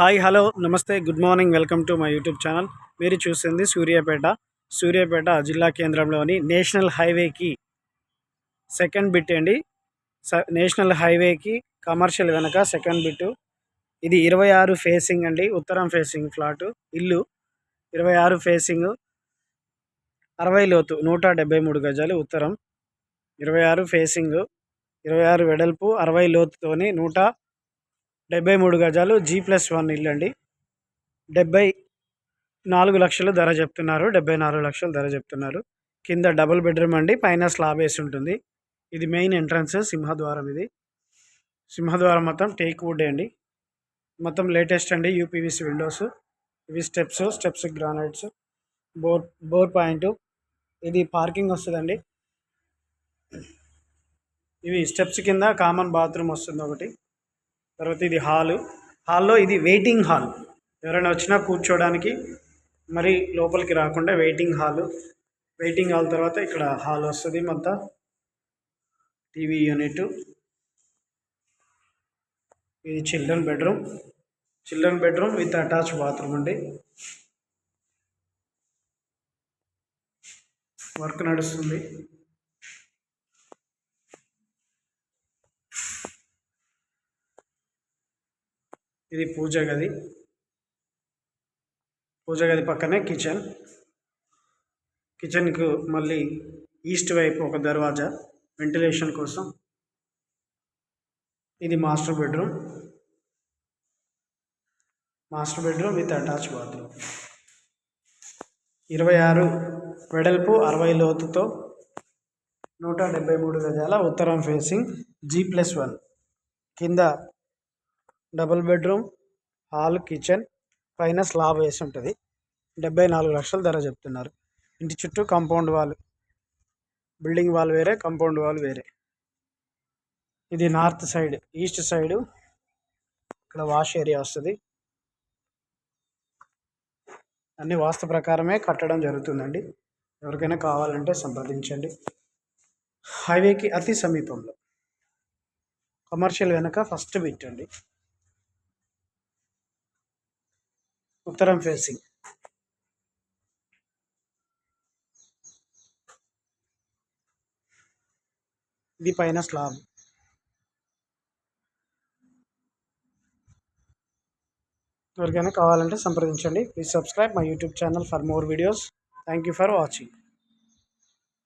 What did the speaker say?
Hi hello నమస్తే good morning welcome to my YouTube channel. మీరు చూస్తుంది సూర్యాపేట జిల్లా కేంద్రంలోని నేషనల్ హైవేకి సెకండ్ బిట్ అండి. నేషనల్ హైవేకి కమర్షియల్ వెనక సెకండ్ బిట్. ఇది 26 ఫేసింగ్ అండి, ఉత్తరం ఫేసింగ్ ఫ్లాటు ఇల్లు. 26 ఫేసింగ్, 60 లోతు, 173 గజాలు ఉత్తరం. 26 ఫేసింగ్, 26 వెడల్పు, 60 లోతుతోని 173 గజాలు G+1 ఇల్లు అండి. 74 లక్షలు ధర చెప్తున్నారు. 74 లక్షలు ధర చెప్తున్నారు. కింద డబుల్ బెడ్రూమ్ అండి, పైన స్లాబ్ వేసి ఉంటుంది. ఇది మెయిన్ ఎంట్రన్స్ సింహద్వారం. ఇది సింహద్వారం మొత్తం టేక్ వుడ్ అండి. మొత్తం లేటెస్ట్ అండి, యూపీవీసీ విండోస్. ఇవి స్టెప్స్ గ్రానైట్స్. Bore point. ఇది పార్కింగ్ వస్తుందండి. ఇవి స్టెప్స్ కింద కామన్ బాత్రూమ్ వస్తుంది ఒకటి. తర్వాత ఇది హాల్లో ఇది వెయిటింగ్ హాల్. ఎవరైనా వచ్చినా కూర్చోడానికి, మరి లోపలికి రాకుండా వెయిటింగ్ హాల్ తర్వాత ఇక్కడ హాల్ వస్తుంది. మొత్తం టీవీ యూనిట్. ఇది children bedroom with attach bathroom అండి. వర్క్ నడుస్తుంది. ఇది పూజ గది పక్కనే కిచెన్కు మళ్ళీ ఈస్ట్ వైపు ఒక దర్వాజా వెంటిలేషన్ కోసం. ఇది master bedroom with attach bathroom. 26 వెడల్పు, 60 లోతుతో 173 గజాల ఉత్తరం ఫేసింగ్ G+1. కింద డబుల్ బెడ్రూమ్, హాల్, కిచెన్, పైన స్లాబ్ వేసి ఉంటుంది. 74 లక్షలు ధర చెప్తున్నారు. ఇంటి చుట్టూ కాంపౌండ్ వాల్, బిల్డింగ్ వాల్ వేరే, కాంపౌండ్ వాల్ వేరే. ఇది నార్త్ సైడ్. ఈస్ట్ సైడు ఇక్కడ వాష్ ఏరియా వస్తుంది. అన్ని వాస్తు ప్రకారమే కట్టడం జరుగుతుందండి. ఎవరికైనా కావాలంటే సంప్రదించండి. హైవేకి అతి సమీపంలో, కమర్షియల్ వెనక ఫస్ట్ బిట్ అండి. ఉత్తరం ఫేసింగ్. ఇది పైన స్లాబ్. ఎవరికైనా కావాలంటే సంప్రదించండి. Please subscribe my YouTube channel for more videos. Thank you for watching.